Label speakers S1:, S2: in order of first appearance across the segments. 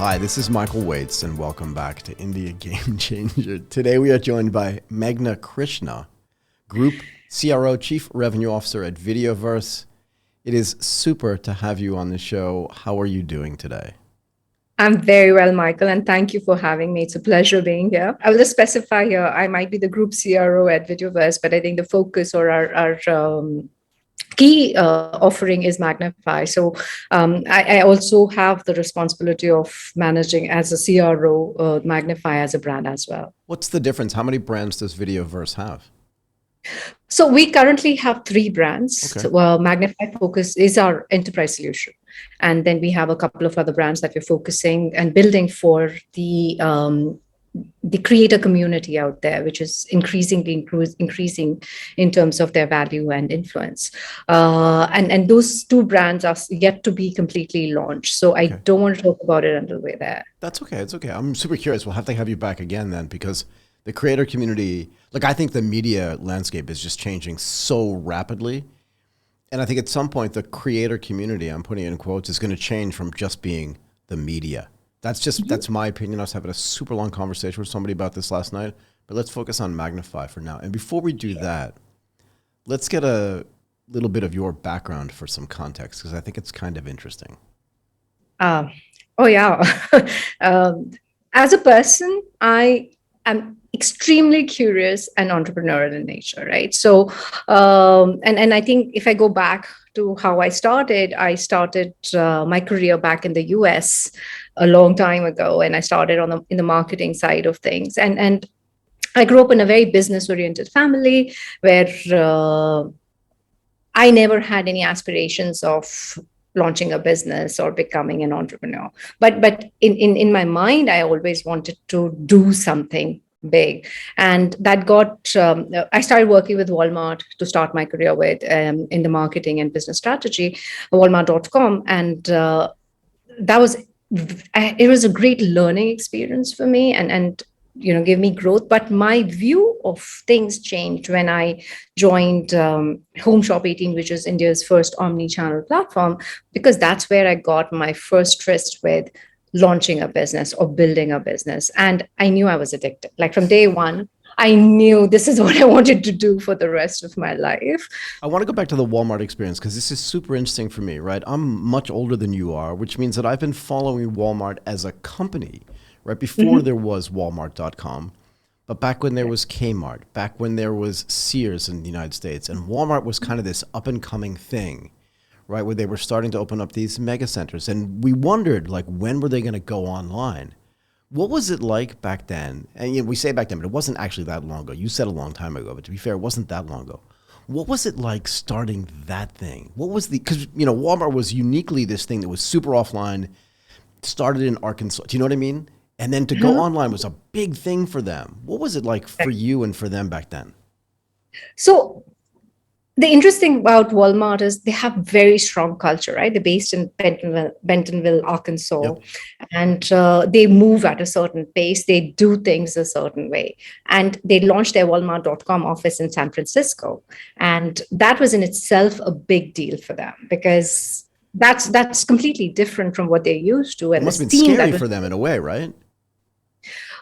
S1: Hi, this is Michael Waits, and welcome back to India Game Changer. Today we are joined by Meghna Krishna, Group CRO, Chief Revenue Officer at VideoVerse. It is super to have you on the show. How are you doing today?
S2: I'm very well, Michael, and thank you for having me. It's a pleasure being here. I will just specify here, I might be the group CRO at VideoVerse, but I think the focus or our key offering is Magnify. So I also have the responsibility of managing as a CRO, Magnify as a brand as well.
S1: What's the difference? How many brands does VideoVerse have?
S2: So we currently have three brands.
S1: Okay.
S2: So, Magnify Focus is our enterprise solution. And then we have a couple of other brands that we're focusing and building for the creator community out there, which is increasingly increasing in terms of their value and influence. And those two brands are yet to be completely launched. So I
S1: Okay.
S2: don't want to talk about it until we're there.
S1: That's okay. It's okay. I'm super curious. We'll have to have you back again then, because the creator community, like, I think the media landscape is just changing so rapidly. And I think at some point the creator community, I'm putting it in quotes, is going to change from just being the media. That's my opinion. I was having a super long conversation with somebody about this last night, but let's focus on Magnify for now. And before we do that, let's get a little bit of your background for some context, because I think it's kind of interesting.
S2: Uh, oh, yeah. um, as a person, I am extremely curious and entrepreneurial in nature, right? So, and I think if I go back to how I started my career back in the US a long time ago, and I started in the marketing side of things, and I grew up in a very business oriented family where I never had any aspirations of launching a business or becoming an entrepreneur. But in my mind, I always wanted to do something big. And that got, I started working with Walmart to start my career with in the marketing and business strategy, Walmart.com. And that was, it was a great learning experience for me and gave me growth. But my view of things changed when I joined Home Shop 18, which is India's first omni-channel platform, because that's where I got my first tryst with launching a business or building a business. And I knew I was addicted. Like from day one, I knew this is what I wanted to do for the rest of my life.
S1: I want to go back to the Walmart experience because this is super interesting for me, right? I'm much older than you are, which means that I've been following Walmart as a company, right? Before there was Walmart.com, but back when there was Kmart, back when there was Sears in the United States, and Walmart was kind of this up and coming thing, right? Where they were starting to open up these mega centers. And we wondered, like, when were they going to go online? What was it like back then? And we say back then, but it wasn't actually that long ago. You said a long time ago, but to be fair, it wasn't that long ago. What was it like starting that thing? What was because, Walmart was uniquely this thing that was super offline, started in Arkansas. Do you know what I mean? And then to go online was a big thing for them. What was it like for you and for them back then?
S2: So the interesting about Walmart is they have very strong culture, right? They're based in Bentonville, Arkansas,
S1: Yep.
S2: and they move at a certain pace. They do things a certain way. And they launched their Walmart.com office in San Francisco. And that was in itself a big deal for them because that's completely different from what they're used to.
S1: It
S2: And
S1: must
S2: this
S1: have been
S2: team that
S1: scary
S2: was
S1: for them in a way, right?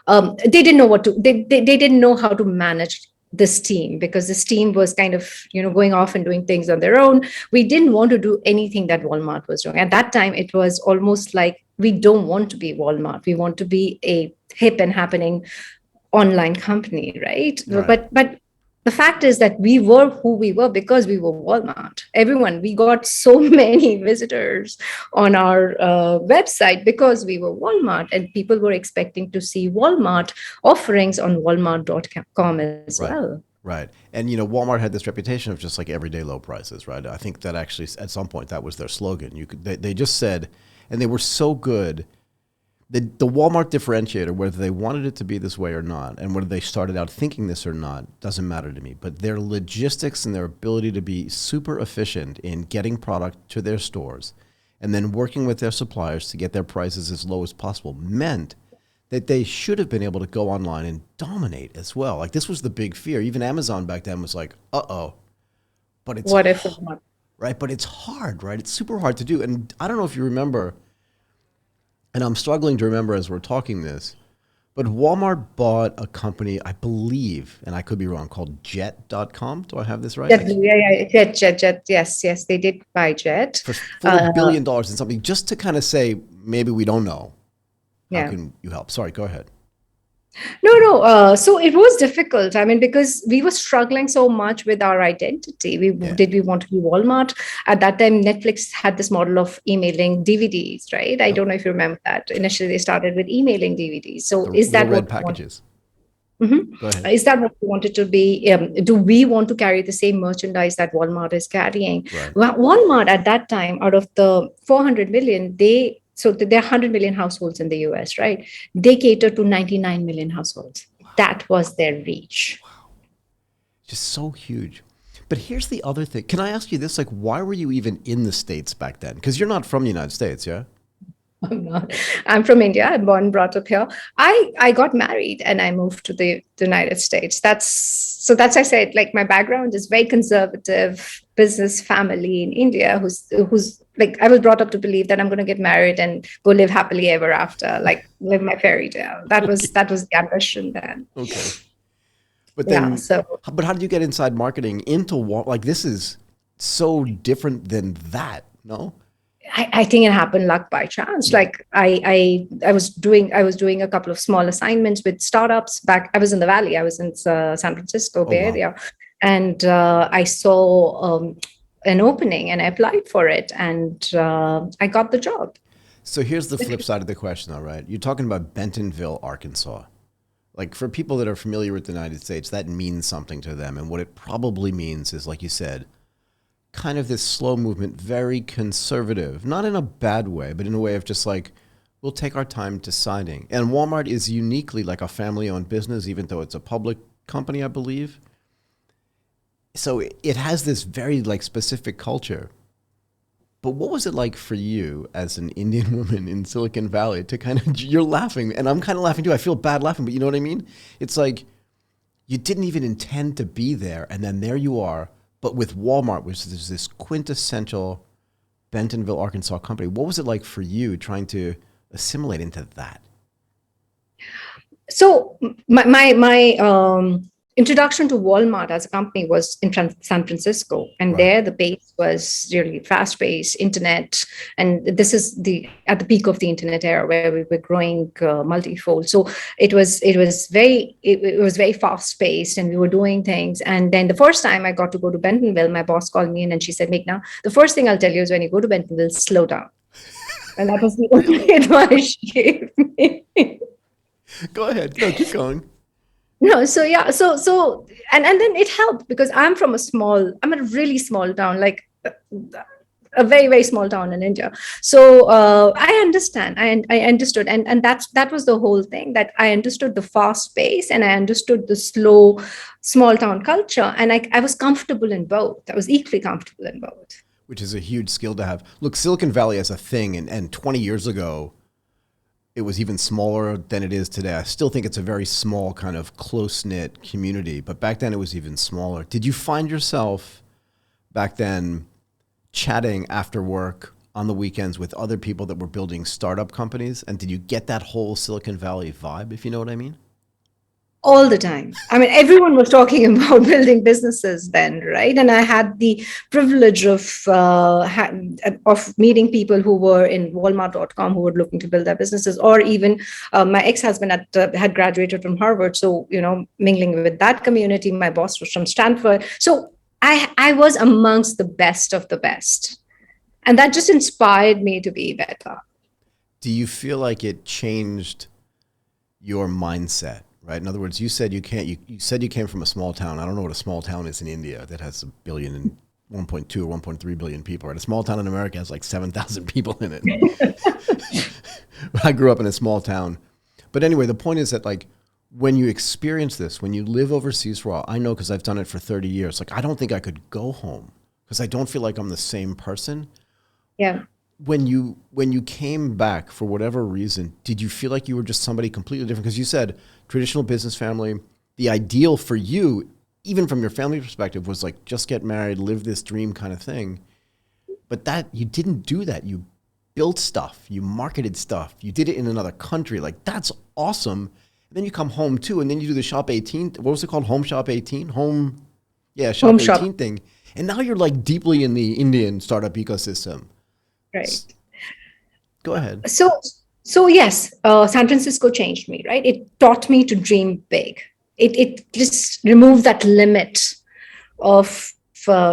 S2: they didn't know what to they didn't know how to manage this team because this team was kind of going off and doing things on their own. We didn't want to do anything that Walmart was doing at that time. It was almost like we don't want to be Walmart, we want to be a hip and happening online company, right?
S1: Right.
S2: But the fact is that we were who we were because we were Walmart. Everyone, we got so many visitors on our website because we were Walmart, and people were expecting to see Walmart offerings on Walmart.com as
S1: Right.
S2: well.
S1: Right. And, Walmart had this reputation of just like everyday low prices, right? I think that actually at some point that was their slogan. They just said, and they were so good. The Walmart differentiator, whether they wanted it to be this way or not, and whether they started out thinking this or not, doesn't matter to me. But their logistics and their ability to be super efficient in getting product to their stores and then working with their suppliers to get their prices as low as possible meant that they should have been able to go online and dominate as well. Like, this was the big fear. Even Amazon back then was like, uh-oh, but it's
S2: What if not?
S1: right? But it's hard, right? It's super hard to do. And I don't know if you remember, and I'm struggling to remember as we're talking this, but Walmart bought a company, I believe, and I could be wrong, called Jet.com. Do I have this right?
S2: Jet. Yes, yes, they did buy Jet.
S1: For
S2: Uh,
S1: $4 billion and something, just to kind of say, maybe we don't know. How
S2: yeah.
S1: can you help? Sorry, go ahead.
S2: No, no. So it was difficult. I mean, because we were struggling so much with our identity.
S1: Yeah.
S2: We want to be Walmart? At that time, Netflix had this model of emailing DVDs, right? I
S1: Yep.
S2: don't know if you remember that. Initially, they started with emailing DVDs. So
S1: The
S2: is
S1: little
S2: that
S1: red
S2: what we want?
S1: packages.
S2: Mhm.
S1: Go ahead.
S2: Is that what we wanted to be? Do we want to carry the same merchandise that Walmart is carrying?
S1: Right.
S2: Well, Walmart at that time, out of the 400 million, there are 100 million households in the US, right? They cater to 99 million households. That was their reach.
S1: Just so huge. But here's the other thing. Can I ask you this? Like, why were you even in the States back then? Because you're not from the United States, yeah?
S2: I'm not. I'm from India. I'm born and brought up here. I got married and I moved to the United States. That's I said, like, my background is very conservative business family in India who's like, I was brought up to believe that I'm going to get married and go live happily ever after, like live my fairy tale.
S1: Okay.
S2: That was the ambition then.
S1: Okay. But
S2: Yeah.
S1: then,
S2: So
S1: but how did you get inside marketing into like this is so different than that, no?
S2: I think it happened luck by chance. Like I was doing a couple of small assignments with startups back. I was in the Valley. I was in San Francisco
S1: Oh,
S2: Bay
S1: wow.
S2: Area, and I saw an opening and I applied for it, and I got the job.
S1: So here's the flip side of the question, all right? You're talking about Bentonville, Arkansas. Like for people that are familiar with the United States, that means something to them. And what it probably means is, like you said, kind of this slow movement, very conservative, not in a bad way, but in a way of just like, we'll take our time deciding. And Walmart is uniquely like a family owned business, even though it's a public company, I believe. So it has this very like specific culture. But what was it like for you as an Indian woman in Silicon Valley to kind of, you're laughing and I'm kind of laughing too. I feel bad laughing, but you know what I mean? It's like you didn't even intend to be there. And then there you are, but with Walmart, which is this quintessential Bentonville, Arkansas company. What was it like for you trying to assimilate into that?
S2: So my introduction to Walmart as a company was in San Francisco, and
S1: Right.
S2: there the pace was really fast-paced internet, and this is the at the peak of the internet era where we were growing multifold. So it was very fast-paced, and we were doing things. And then the first time I got to go to Bentonville, my boss called me in and she said, "Meghna, the first thing I'll tell you is when you go to Bentonville, slow down." And that was the only advice she gave me.
S1: Go ahead. No, keep going.
S2: No, so yeah, and then it helped because I'm a really small town, like a very very small town in India. So I understand, I understood, and that was the whole thing, that I understood the fast pace and I understood the slow small town culture, and I was comfortable in both. I was equally comfortable in both.
S1: Which is a huge skill to have. Look, Silicon Valley as a thing, and 20 years ago, it was even smaller than it is today. I still think it's a very small kind of close-knit community, but back then it was even smaller. Did you find yourself back then chatting after work on the weekends with other people that were building startup companies? And did you get that whole Silicon Valley vibe, if you know what I mean?
S2: All the time. I mean, everyone was talking about building businesses then, right? And I had the privilege of meeting people who were in Walmart.com who were looking to build their businesses, or even my ex-husband had graduated from Harvard, so mingling with that community. My boss was from Stanford, so I was amongst the best of the best, and that just inspired me to be better.
S1: Do you feel like it changed your mindset? Right. In other words, you said you said you came from a small town. I don't know what a small town is in India that has a billion and 1.2 or 1.3 billion people. Right. A small town in America has like 7,000 people in it. I grew up in a small town. But anyway, the point is that like when you experience this, when you live overseas for a while, I know because I've done it for 30 years, like I don't think I could go home because I don't feel like I'm the same person.
S2: Yeah.
S1: When you came back for whatever reason, did you feel like you were just somebody completely different? Because you said traditional business family, the ideal for you, even from your family perspective, was like just get married, live this dream kind of thing. But that you didn't do that. You built stuff, you marketed stuff, you did it in another country. Like, that's awesome. And then you come home too, and then you do the Shop 18. What was it called? Home Shop 18? Shop 18 thing. And now you're like deeply in the Indian startup ecosystem.
S2: Right.
S1: Go ahead.
S2: So yes, San Francisco changed me, right? It taught me to dream big. It just removed that limit of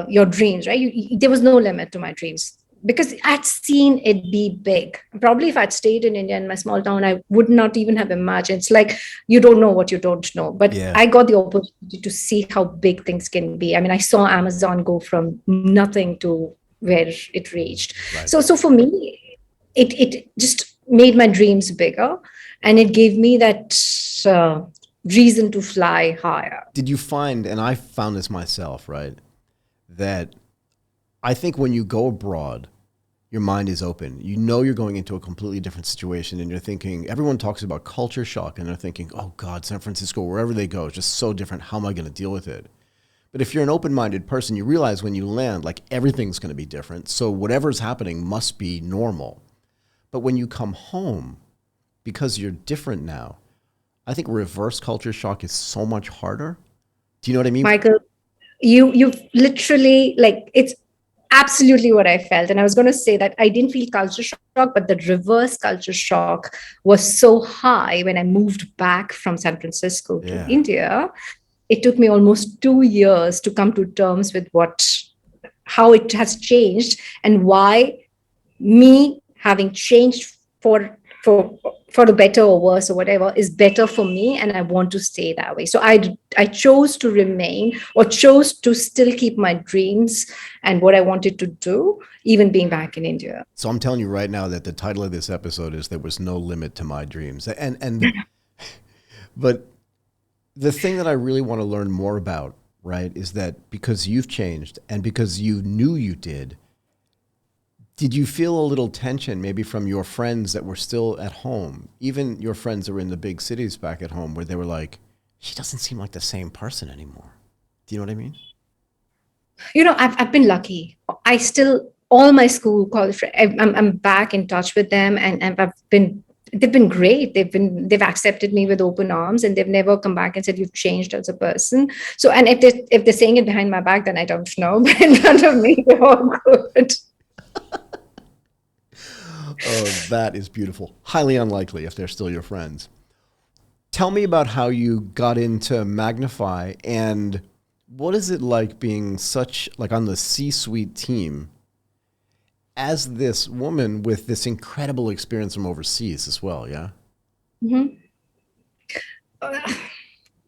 S2: your dreams, right? There was no limit to my dreams because I'd seen it be big. Probably if I'd stayed in India in my small town, I would not even have imagined. It's like you don't know what you don't know. But
S1: Yeah.
S2: I got the opportunity to see how big things can be. I mean, I saw Amazon go from nothing to where it reached.
S1: Right.
S2: So for me, it just made my dreams bigger, and it gave me that reason to fly higher.
S1: Did you find, and I found this myself, right, that I think when you go abroad, your mind is open. You know you're going into a completely different situation, and you're thinking, everyone talks about culture shock, and they're thinking, oh God, San Francisco, wherever they go, is just so different. How am I going to deal with it? But if you're an open-minded person, you realize when you land, like everything's going to be different. So whatever's happening must be normal. But when you come home, because you're different now, I think reverse culture shock is so much harder. Do you know what I mean?
S2: Michael, you literally, like, it's absolutely what I felt. And I was going to say that I didn't feel culture shock, but the reverse culture shock was so high when I moved back from San Francisco to India. It took me almost 2 years to come to terms with how it has changed and why me having changed for the better or worse or whatever is better for me, and I want to stay that way. So I chose to remain, or chose to still keep my dreams and what I wanted to do, even being back in India.
S1: So I'm telling you right now that the title of this episode is "There Was No Limit to My Dreams," and but the thing that I really want to learn more about, right, is that because you've changed and because you knew you did you feel a little tension maybe from your friends that were still at home, even your friends that were in the big cities back at home, where they were like, she doesn't seem like the same person anymore? Do you know what I mean?
S2: You know, I've been lucky. I still, all my school, college, I'm back in touch with them, and they've been great. They've accepted me with open arms, and they've never come back and said you've changed as a person. So, and if they're saying it behind my back, then I don't know. But in front of me, they're all good.
S1: Oh, that is beautiful. Highly unlikely if they're still your friends. Tell me about how you got into Magnify, and what is it like being on the C-suite team as this woman with this incredible experience from overseas as well, yeah?
S2: Mm-hmm.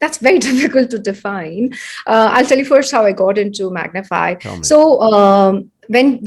S2: That's very difficult to define. I'll tell you first how I got into Magnify. So when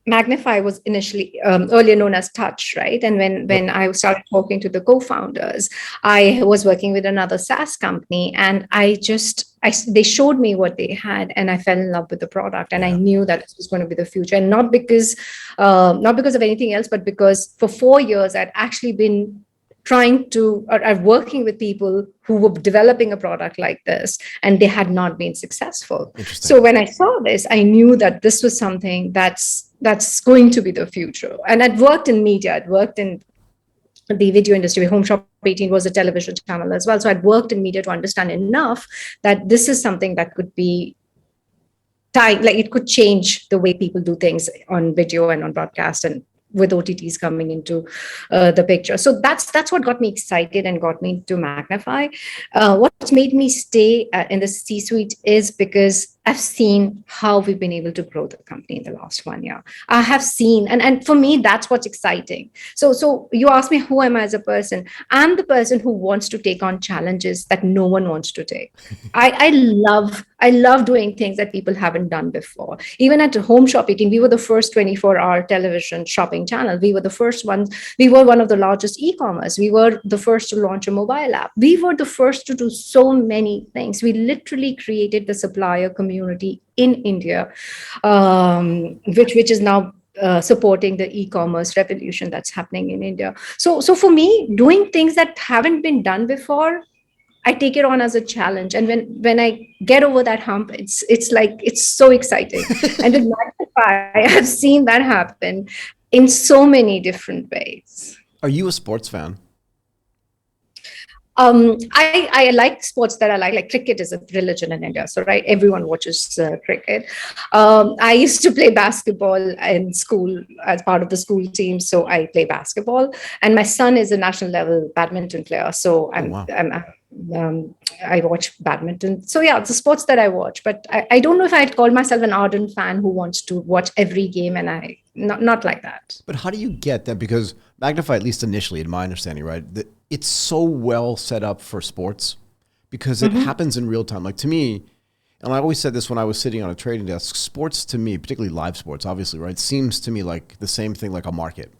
S2: Magnify was initially earlier known as Touch, right? And when I started talking to the co-founders, I was working with another SaaS company, and they showed me what they had, and I fell in love with the product, and I knew that this was going to be the future, and not because of anything else, but because for 4 years I'd actually been working with people who were developing a product like this, and they had not been successful. So when I saw this, I knew that this was something that's going to be the future. And I'd worked in media. I'd worked in the video industry. Home Shop 18 was a television channel as well. So I'd worked in media to understand enough that this is something that could be like it could change the way people do things on video and on broadcast, and with OTTs coming into the picture. So that's what got me excited and got me to Magnify. What made me stay in the C-suite is because I've seen how we've been able to grow the company in the last 1 year. I have seen, and for me, that's what's exciting. So you ask me, who am I as a person? I'm the person who wants to take on challenges that no one wants to take. I love doing things that people haven't done before. Even at Home Shop 18, we were the first 24-hour television shopping channel. We were the first ones. We were one of the largest eCommerce. We were the first to launch a mobile app. We were the first to do so many things. We literally created the supplier community in India, which is now supporting the e-commerce revolution that's happening in India. So for me, doing things that haven't been done before, I take it on as a challenge. And when I get over that hump, it's so exciting. And with Magnify, I have seen that happen. in so many different ways.
S1: Are you a sports fan?
S2: I like sports that I like cricket is a religion in India. So, right, everyone watches cricket. I used to play basketball in school as part of the school team. So I play basketball, and my son is a national level badminton player. So
S1: Oh, wow.
S2: I watch badminton. So yeah, it's the sports that I watch, but I don't know if I'd call myself an ardent fan who wants to watch every game, and I not like that.
S1: But how do you get that? Because Magnify, at least initially, in my understanding, right, that it's so well set up for sports because it happens in real time. Like to me, and I always said this when I was sitting on a trading desk, sports to me, particularly live sports, obviously, right, seems to me like the same thing like a market.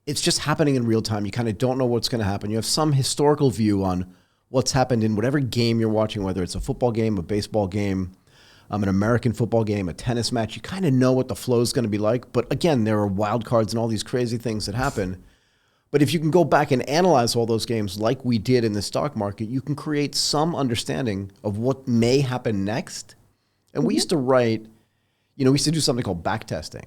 S1: It's just happening in real time. You kind of don't know what's going to happen. You have some historical view on what's happened in whatever game you're watching, whether it's a football game, a baseball game, an American football game, a tennis match. You kind of know what the flow is going to be like. But again, there are wild cards and all these crazy things that happen. But if you can go back and analyze all those games like we did in the stock market, you can create some understanding of what may happen next. And we used to write, we used to do something called backtesting.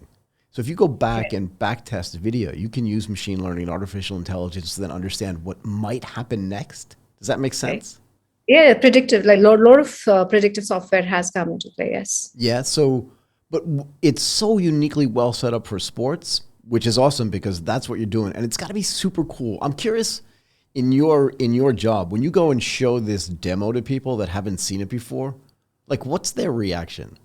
S1: So if you go back and backtest video, you can use machine learning and artificial intelligence to then understand what might happen next. Does that make sense?
S2: Yeah, predictive, like a lot of predictive software has come into play, yes.
S1: Yeah, but it's so uniquely well set up for sports, which is awesome because that's what you're doing. And it's got to be super cool. I'm curious, in your job, when you go and show this demo to people that haven't seen it before, like what's their reaction?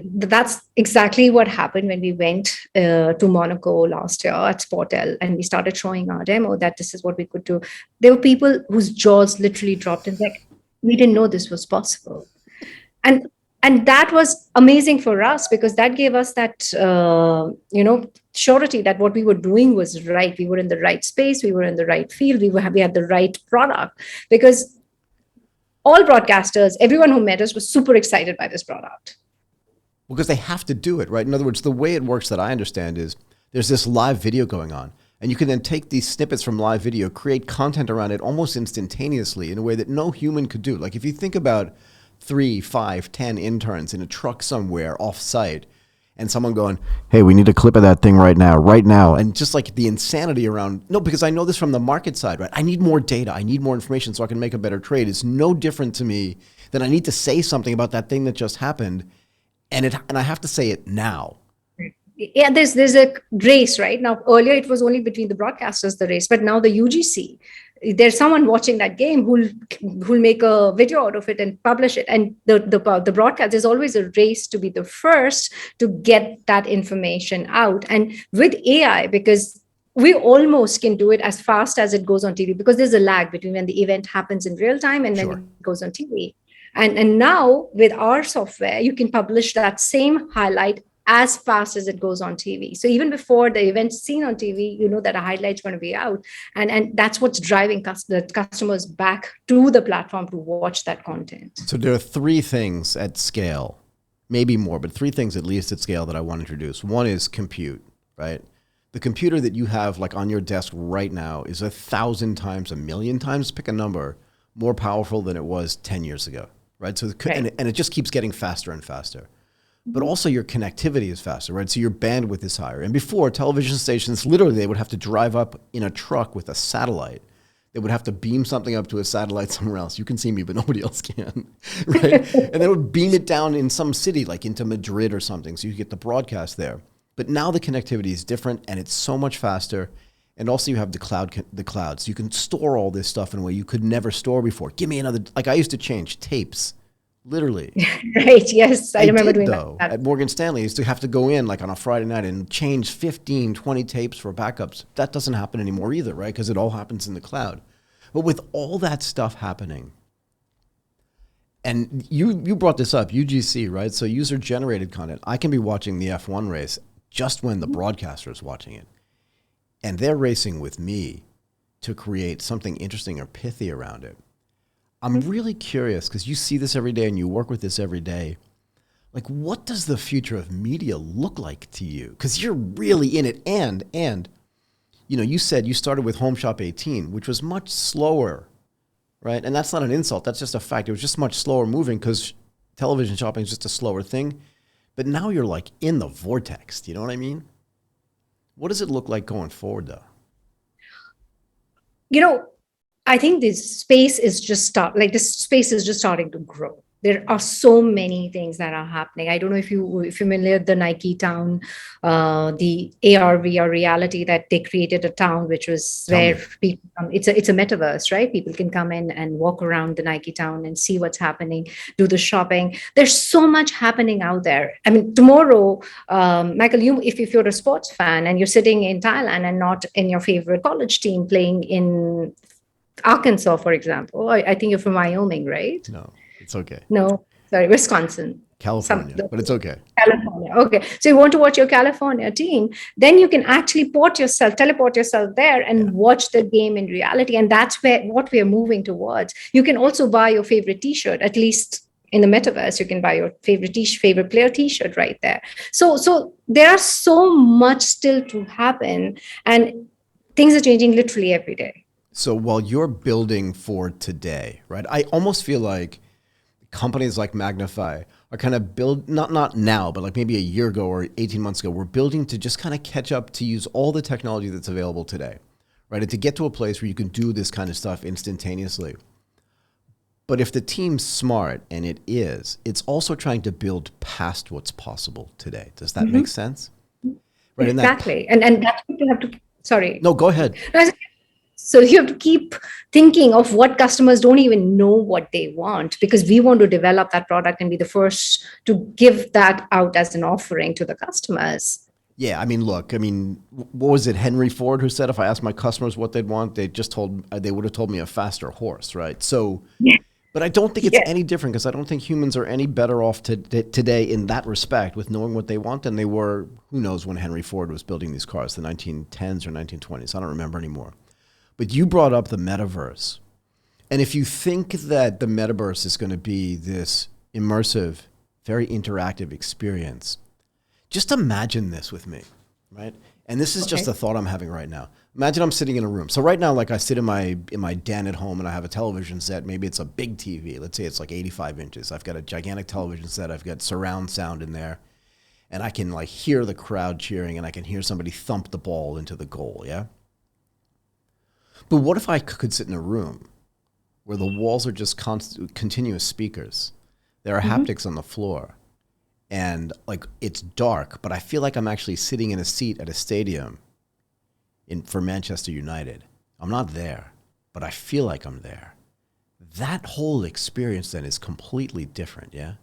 S2: That's exactly what happened when we went to Monaco last year at Sportel, and we started showing our demo that this is what we could do. There were people whose jaws literally dropped and like, we didn't know this was possible. And that was amazing for us because that gave us that, surety that what we were doing was right. We were in the right space. We were in the right field. We had the right product because all broadcasters, everyone who met us was super excited by this product.
S1: Because they have to do it, right? In other words, the way it works that I understand is there's this live video going on, and you can then take these snippets from live video, create content around it almost instantaneously in a way that no human could do. Like if you think about 3, 5, 10 interns in a truck somewhere off-site, and someone going, hey, we need a clip of that thing right now. And just like the insanity around, no, because I know this from the market side, right? I need more data. I need more information so I can make a better trade. It's no different to me than I need to say something about that thing that just happened. And I have to say it now.
S2: Yeah, there's a race right now. Earlier, it was only between the broadcasters, the race, but now the UGC, there's someone watching that game who'll make a video out of it and publish it. And the broadcast, there's always a race to be the first to get that information out. And with AI, because we almost can do it as fast as it goes on TV, because there's a lag between when the event happens in real time and when it goes on TV. And now with our software, you can publish that same highlight as fast as it goes on TV. So even before the event's seen on TV, you know that a highlight's going to be out. And that's what's driving the customers back to the platform to watch that content.
S1: So there are 3 things at scale, maybe more, but 3 things at least at scale that I want to introduce. One is compute, right? The computer that you have like on your desk right now is 1,000 times, 1,000,000 times, pick a number, more powerful than it was 10 years ago. Right. So, and it just keeps getting faster and faster, but also your connectivity is faster, right? So your bandwidth is higher. And before, television stations, literally, they would have to drive up in a truck with a satellite. They would have to beam something up to a satellite somewhere else. You can see me, but nobody else can, right? And they would beam it down in some city, like into Madrid or something, so you get the broadcast there. But now the connectivity is different, and it's so much faster. And also you have the cloud. So you can store all this stuff in a way you could never store before. Give me another, like I used to change tapes, literally.
S2: Right, yes, I remember doing that.
S1: At Morgan Stanley, I used to have to go in like on a Friday night and change 15, 20 tapes for backups. That doesn't happen anymore either, right? Because it all happens in the cloud. But with all that stuff happening, and you brought this up, UGC, right? So user-generated content. I can be watching the F1 race just when the broadcaster is watching it. And they're racing with me to create something interesting or pithy around it. I'm really curious because you see this every day and you work with this every day. Like, what does the future of media look like to you? Because you're really in it. And you said you started with Home Shop 18, which was much slower, right? And that's not an insult. That's just a fact. It was just much slower moving because television shopping is just a slower thing. But now you're like in the vortex. Do you know what I mean? What does it look like going forward though?
S2: You know, I think this space is just starting to grow. There are so many things that are happening. I don't know if you're familiar with the Nike Town, the AR VR reality that they created a town, which was
S1: Tell
S2: where
S1: me.
S2: people it's a metaverse, right? People can come in and walk around the Nike Town and see what's happening, do the shopping. There's so much happening out there. I mean, tomorrow, Michael, if you're a sports fan and you're sitting in Thailand and not in your favorite college team playing in Arkansas, for example. I think you're from Wyoming, right?
S1: No, it's okay.
S2: No, sorry, Wisconsin. Some
S1: California, but it's okay.
S2: California. Okay. So you want to watch your California team, then you can actually teleport yourself there and
S1: Yeah.
S2: watch the game in reality. And that's what we are moving towards. You can also buy your favorite t-shirt, at least in the metaverse, you can buy your favorite player t-shirt right there. So there are so much still to happen, and things are changing literally every day.
S1: So while you're building for today, right? I almost feel like companies like Magnify are kind of not now, but like maybe a year ago or 18 months ago, we're building to just kind of catch up to use all the technology that's available today, right? And to get to a place where you can do this kind of stuff instantaneously. But if the team's smart, and it's also trying to build past what's possible today. Does that make sense? Right.
S2: Exactly. And that's what you have to, sorry.
S1: No, go ahead.
S2: So you have to keep thinking of what customers don't even know what they want, because we want to develop that product and be the first to give that out as an offering to the customers.
S1: Yeah, I mean, look, what was it, Henry Ford, who said if I asked my customers what they'd want, they would have told me a faster horse, right? So,
S2: Yeah.
S1: but I don't think it's
S2: Yeah.
S1: any different, because I don't think humans are any better off today in that respect with knowing what they want than they were, who knows when Henry Ford was building these cars, the 1910s or 1920s. I don't remember anymore. But you brought up the metaverse. And if you think that the metaverse is going to be this immersive, very interactive experience, just imagine this with me, right? And this is just a thought I'm having right now. Imagine I'm sitting in a room. So right now, like I sit in my den at home and I have a television set. Maybe it's a big TV. Let's say it's like 85 inches. I've got a gigantic television set. I've got surround sound in there. And I can like hear the crowd cheering, and I can hear somebody thump the ball into the goal, yeah? But what if I could sit in a room where the walls are just continuous speakers? There are haptics on the floor, and like it's dark, but I feel like I'm actually sitting in a seat at a stadium for Manchester United. I'm not there, but I feel like I'm there. That whole experience then is completely different, yeah?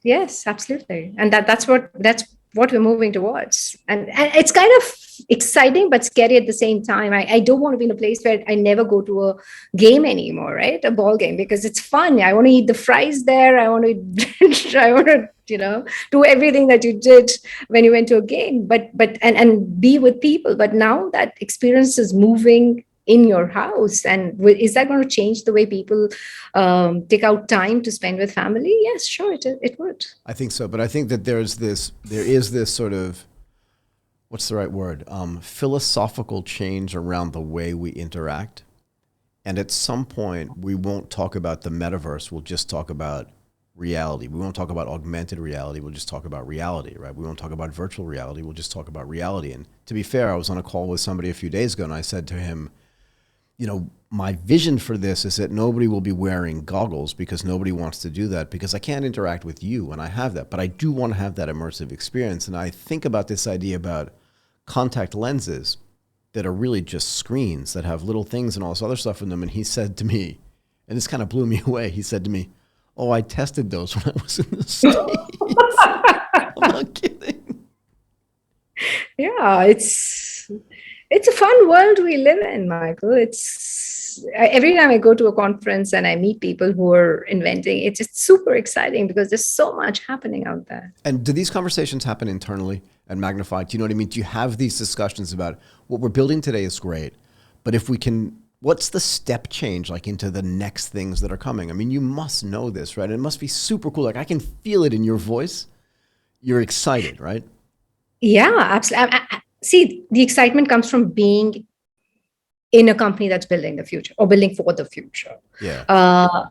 S2: Yes, absolutely. And that's what we're moving towards. And it's kind of exciting but scary at the same time. I don't want to be in a place where I never go to a game anymore, right? A ball game, because it's fun. I want to eat the fries there. I want to I want to, do everything that you did when you went to a game, and be with people. But now that experience is moving in your house, and is that going to change the way people take out time to spend with family? Yes, sure, it would.
S1: I think so, but I think that there is this sort of, what's the right word? Philosophical change around the way we interact. And at some point, we won't talk about the metaverse. We'll just talk about reality. We won't talk about augmented reality. We'll just talk about reality, right? We won't talk about virtual reality. We'll just talk about reality. And to be fair, I was on a call with somebody a few days ago, and I said to him, my vision for this is that nobody will be wearing goggles, because nobody wants to do that, because I can't interact with you, and I have that. But I do want to have that immersive experience. And I think about this idea about contact lenses that are really just screens that have little things and all this other stuff in them. And he said to me, and this kind of blew me away, he said to me, "Oh, I tested those when I was in the States." I'm not kidding.
S2: Yeah, it's a fun world we live in, Michael. Every time I go to a conference and I meet people who are inventing, it's just super exciting because there's so much happening out there.
S1: And do these conversations happen internally at Magnify? Do you know what I mean? Do you have these discussions about what we're building today is great, but if we can, what's the step change like into the next things that are coming? I mean, you must know this, right? It must be super cool. Like I can feel it in your voice. You're excited, right?
S2: Yeah, absolutely. See, the excitement comes from being in a company that's building the future or building for the future.
S1: Yeah.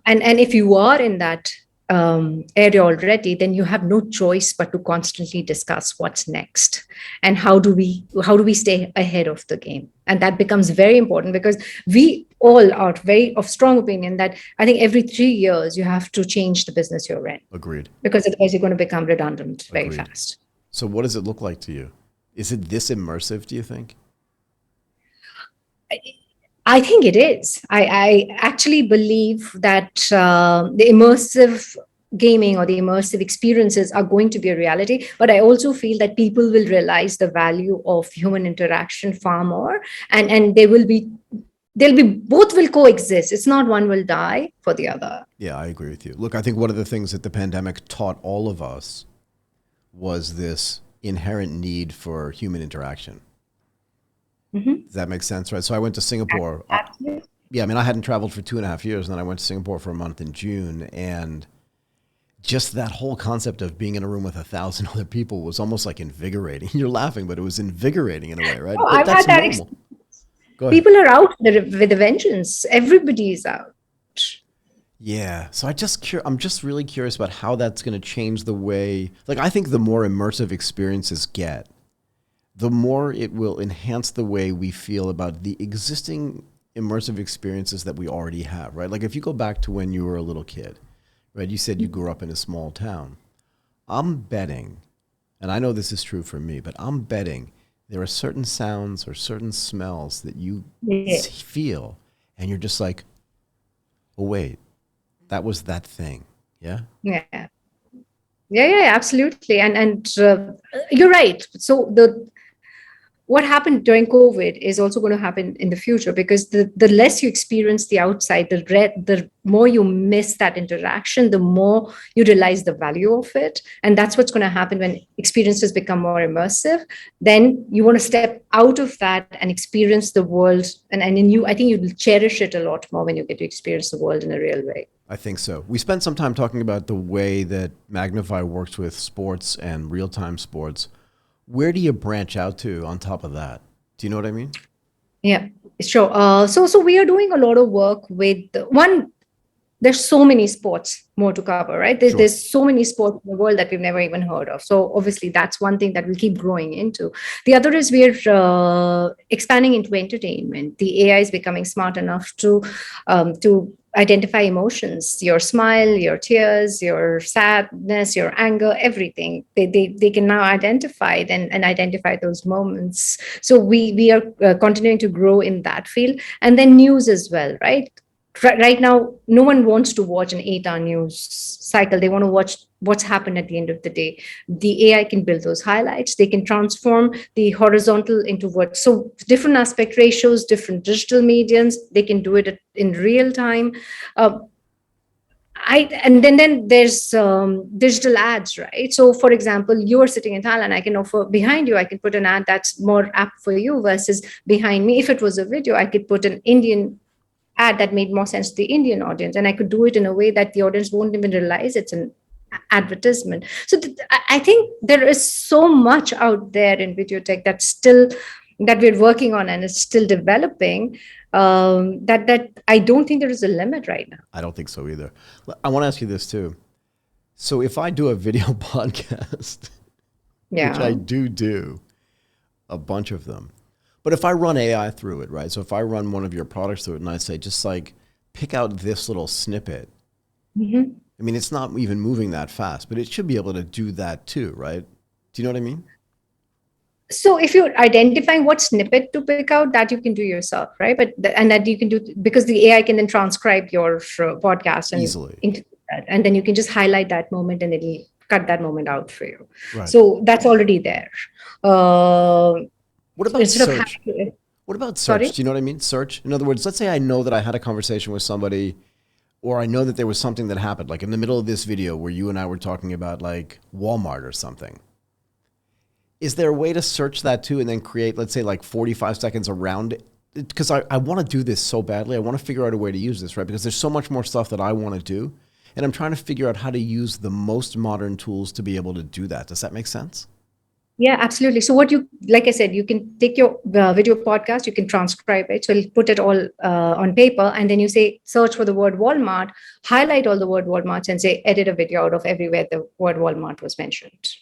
S2: And if you are in that area already, then you have no choice but to constantly discuss what's next and how do we stay ahead of the game. And that becomes very important, because we all are very of strong opinion that I think every 3 years you have to change the business you're in,
S1: Agreed.
S2: because otherwise you're going to become redundant very
S1: Agreed.
S2: fast.
S1: So what does it look like to you? Is it this immersive, do you think?
S2: I think it is. I actually believe that the immersive gaming or the immersive experiences are going to be a reality. But I also feel that people will realize the value of human interaction far more, and they'll be both will coexist. It's not one will die for the other.
S1: Yeah, I agree with you. Look, I think one of the things that the pandemic taught all of us was this inherent need for human interaction.
S2: Mm-hmm.
S1: Does that make sense? Right. So I went to Singapore.
S2: Absolutely.
S1: Yeah, I mean, I hadn't traveled for 2.5 years, and then I went to Singapore for a month in June, and just that whole concept of being in a room with 1,000 other people was almost like invigorating. You're laughing, but it was invigorating in a way, right?
S2: Oh,
S1: But
S2: I've
S1: that's
S2: had that
S1: normal. Go ahead.
S2: People are out with a vengeance. Everybody's out.
S1: Yeah. So I'm just really curious about how that's going to change the way, like, I think the more immersive experiences get, the more it will enhance the way we feel about the existing immersive experiences that we already have, right? Like if you go back to when you were a little kid, right? You said you grew up in a small town. I'm betting, and I know this is true for me, but I'm betting there are certain sounds or certain smells that you feel, and you're just like, oh, wait, that was that thing. Yeah?
S2: Yeah. Yeah, absolutely. And you're right. So what happened during COVID is also going to happen in the future, because the less you experience the outside, the more you miss that interaction, the more you realize the value of it. And that's what's going to happen when experiences become more immersive. Then you want to step out of that and experience the world. And I think you'll cherish it a lot more when you get to experience the world in a real way.
S1: I think so. We spent some time talking about the way that Magnify works with sports and real-time sports. Where do you branch out to on top of that? Do you know what I mean?
S2: Yeah, sure. So we are doing a lot of work with one. There's so many sports more to cover, right? There's so many sports in the world that we've never even heard of. So obviously that's one thing that we'll keep growing into. The other is we're expanding into entertainment. The AI is becoming smart enough to identify emotions, your smile, your tears, your sadness, your anger, everything. They can now identify it and identify those moments. So we are continuing to grow in that field. And then news as well, right? Right now, no one wants to watch an 8-hour news cycle. They want to watch what's happened at the end of the day. The AI can build those highlights. They can transform the horizontal into what. So different aspect ratios, different digital mediums, they can do it in real time. And then there's digital ads, right? So for example, you're sitting in Thailand, I can offer behind you, I can put an ad that's more apt for you versus behind me. If it was a video, I could put an Indian ad that made more sense to the Indian audience. And I could do it in a way that the audience won't even realize it's an advertisement. So I think there is so much out there in video tech that we're working on and it's still developing, that I don't think there is a limit right now.
S1: I don't think so either. I want to ask you this too. So if I do a video podcast, which I do a bunch of them, but if I run AI through it, right? So if I run one of your products through it and I say, just like, pick out this little snippet. Mm-hmm. I mean, it's not even moving that fast, but it should be able to do that too, right? Do you know what I mean?
S2: So if you're identifying what snippet to pick out, that you can do yourself, right? And that you can do, because the AI can then transcribe your podcast and
S1: easily.
S2: And then you can just highlight that moment and it'll cut that moment out for you.
S1: Right.
S2: So that's already there.
S1: What about search? What about search?
S2: Sorry?
S1: Do you know what I mean? Search. In other words, let's say I know that I had a conversation with somebody, or I know that there was something that happened, like in the middle of this video where you and I were talking about like Walmart or something. Is there a way to search that too and then create, let's say, like 45 seconds around it? Because I want to do this so badly. I want to figure out a way to use this, right? Because there's so much more stuff that I want to do. And I'm trying to figure out how to use the most modern tools to be able to do that. Does that make sense?
S2: Yeah, absolutely. So like I said, you can take your video podcast, you can transcribe it. So you'll put it all on paper, and then you say, search for the word Walmart, highlight all the word Walmarts, and say, edit a video out of everywhere the word Walmart was mentioned.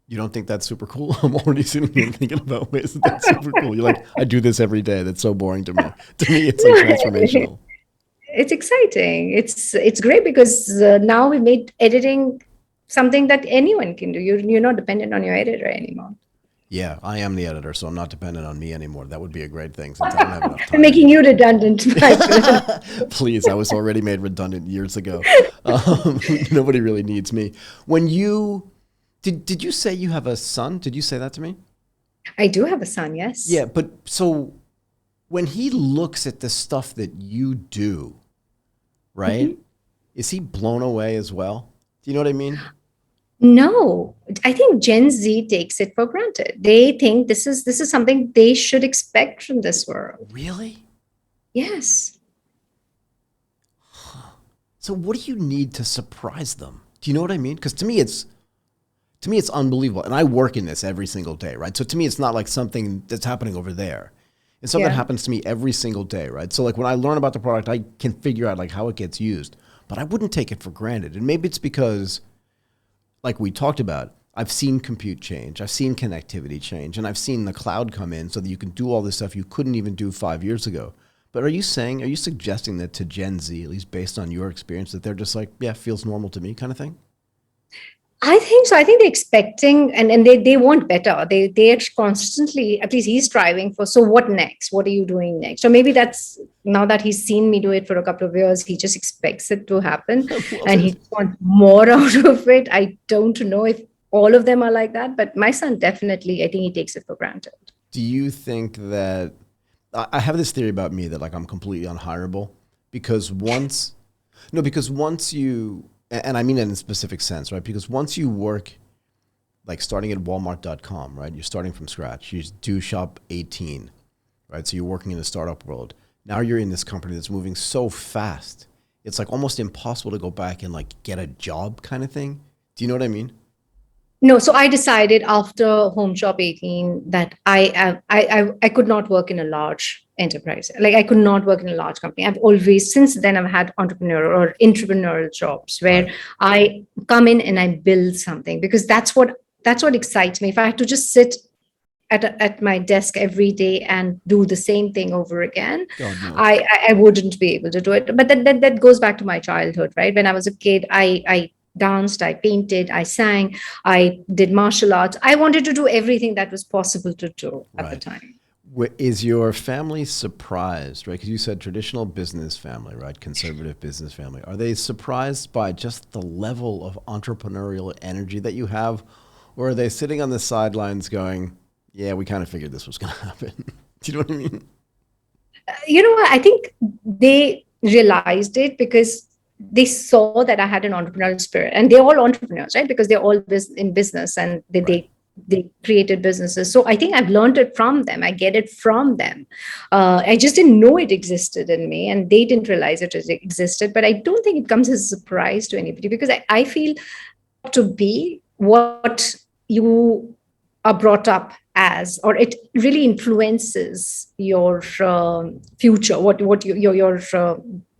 S1: You don't think that's super cool? I'm already sitting here thinking about ways that that's super cool. You're like, I do this every day. That's so boring to me. To me, it's like transformational.
S2: It's exciting. It's great because now we made editing something that anyone can do. You're not dependent on your editor anymore.
S1: Yeah, I am the editor, so I'm not dependent on me anymore. That would be a great thing since I don't have enough
S2: I'm
S1: time
S2: making you
S1: anymore.
S2: redundant.
S1: Please, I was already made redundant years ago. Nobody really needs me. When you did you say you have a son? Did you say that to me?
S2: I do have a son, yes.
S1: Yeah, but so when he looks at the stuff that you do, right?
S2: Mhm.
S1: Is he blown away as well? Do you know what I mean?
S2: No, I think Gen Z takes it for granted. They think this is something they should expect from this world.
S1: Really?
S2: Yes.
S1: So what do you need to surprise them? Do you know what I mean? Because to me it's unbelievable. And I work in this every single day, right? So to me it's not like something that's happening over there. It's something that
S2: Yeah.
S1: happens to me every single day, right? So like when I learn about the product, I can figure out like how it gets used. But I wouldn't take it for granted. And maybe it's because like we talked about, I've seen compute change, I've seen connectivity change, and I've seen the cloud come in so that you can do all this stuff you couldn't even do 5 years ago. But are you suggesting that to Gen Z, at least based on your experience, that they're just like, yeah, feels normal to me kind of thing?
S2: I think so. I think they're expecting and they want better. They're constantly, at least he's striving for, so what next? What are you doing next? Or maybe that's now that he's seen me do it for a couple of years, he just expects it to happen
S1: I love
S2: and
S1: it.
S2: he wants more out of it. I don't know if all of them are like that, but my son definitely, I think he takes it for granted.
S1: Do you think that I have this theory about me that like I'm completely unhireable because once no because once you and I mean it in a specific sense, right? Because once you work like starting at walmart.com, right? You're starting from scratch. You do shop 18, right? So you're working in the startup world. Now you're in this company that's moving so fast. It's like almost impossible to go back and like get a job kind of thing. Do you know what I mean?
S2: No, so I decided after Home Shop 18 that I could not work in a large enterprise. Like I could not work in a large company. I've always since then I've had entrepreneurial or entrepreneurial jobs where
S1: Right.
S2: I come in and I build something because that's what excites me. If I had to just sit at my desk every day and do the same thing over again,
S1: God no.
S2: I wouldn't be able to do it. But that goes back to my childhood, right? When I was a kid, I danced, I painted, I sang, I did martial arts. I wanted to do everything that was possible to do at the
S1: Right.
S2: time.
S1: Is your family surprised, right? Because you said traditional business family, right? Conservative business family. Are they surprised by just the level of entrepreneurial energy that you have? Or are they sitting on the sidelines going, yeah, we kind of figured this was going to happen? Do you know what I mean?
S2: You know what? I think they realized it because they saw that I had an entrepreneurial spirit, and they're all entrepreneurs, right? Because they're all in business and they,
S1: Right.
S2: they they created businesses. So I think I've learned it from them. I get it from them. I just didn't know it existed in me, and they didn't realize it existed. But I don't think it comes as a surprise to anybody because I feel to be what you are brought up as, or it really influences your future. What your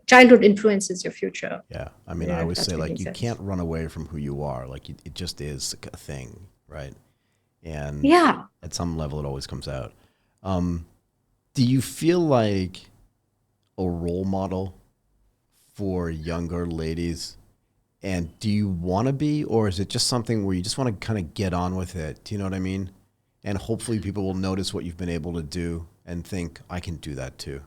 S2: childhood influences your future.
S1: Yeah. I mean, I
S2: Yeah, if
S1: always
S2: that
S1: say, like,
S2: making
S1: you
S2: sense.
S1: can't run away from who you are. Like, it just is a thing, right? And
S2: Yeah.
S1: at some level, it always comes out. Um, do you feel like a role model for younger ladies? And do you want to be, or is it just something where you just want to kind of get on with it? Do you know what I mean? And hopefully people will notice what you've been able to do and think, I can do that too.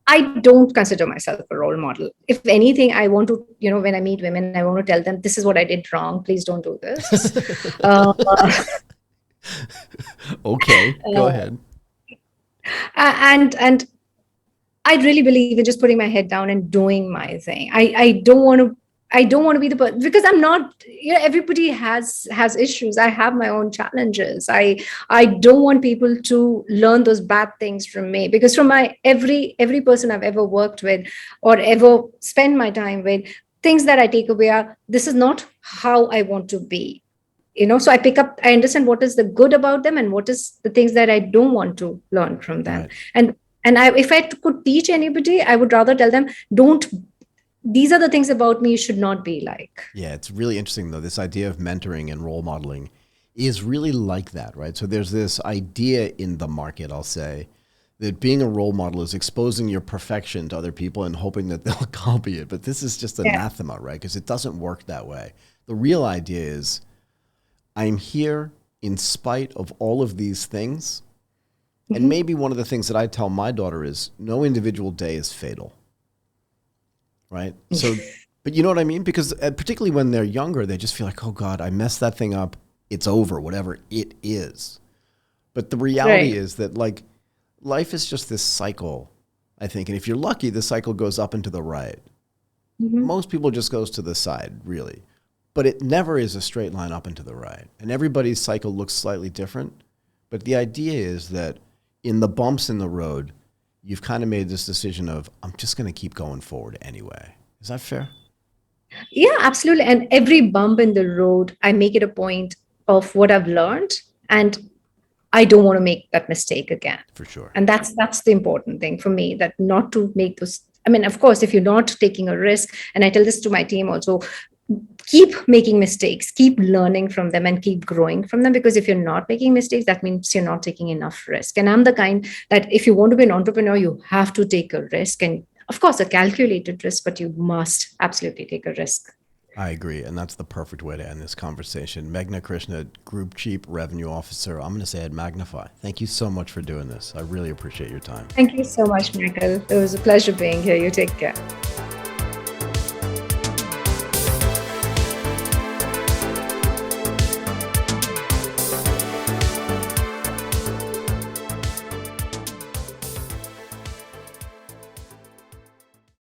S2: I don't consider myself a role model. If anything, I want to, when I meet women, I want to tell them, this is what I did wrong. Please don't do this. Uh,
S1: Okay, go ahead.
S2: and I really believe in just putting my head down and doing my thing. I don't want to be the person because I'm not, everybody has issues. I have my own challenges. I don't want people to learn those bad things from me because from my every person I've ever worked with or ever spent my time with, things that I take away are, this is not how I want to be. So I understand what is the good about them and what is the things that I don't want to learn from them.
S1: Right.
S2: And if I could teach anybody, I would rather tell them, these are the things about me you should not be like.
S1: Yeah, it's really interesting though. This idea of mentoring and role modeling is really like that, right? So there's this idea in the market, I'll say, that being a role model is exposing your perfection to other people and hoping that they'll copy it. But this is just anathema, right? Because it doesn't work that way. The real idea is, I'm here in spite of all of these things. And maybe one of the things that I tell my daughter is, no individual day is fatal, right? So, but you know what I mean? Because particularly when they're younger, they just feel like, oh God, I messed that thing up. It's over, whatever it is. But the reality is that like life is just this cycle, I think. And if you're lucky, the cycle goes up and to the right. Most people just goes to the side, really. But it never is a straight line up and to the right. And everybody's cycle looks slightly different. But the idea is that in the bumps in the road, you've kind of made this decision of, I'm just going to keep going forward anyway. Is that fair?
S2: Yeah, absolutely. And every bump in the road, I make it a point of what I've learned, and I don't want to make that mistake again.
S1: For sure.
S2: And that's the important thing for me, that not to make those. I mean, of course, if you're not taking a risk, and I tell this to my team also, keep making mistakes, keep learning from them, and keep growing from them. Because if you're not making mistakes, that means you're not taking enough risk. And I'm the kind that if you want to be an entrepreneur, you have to take a risk, and of course, a calculated risk, but you must absolutely take a risk.
S1: I agree. And that's the perfect way to end this conversation. Meghna Krishna, Group Chief Revenue Officer. I'm going to say at Magnify. Thank you so much for doing this. I really appreciate your time.
S2: Thank you so much, Michael. It was a pleasure being here. You take care.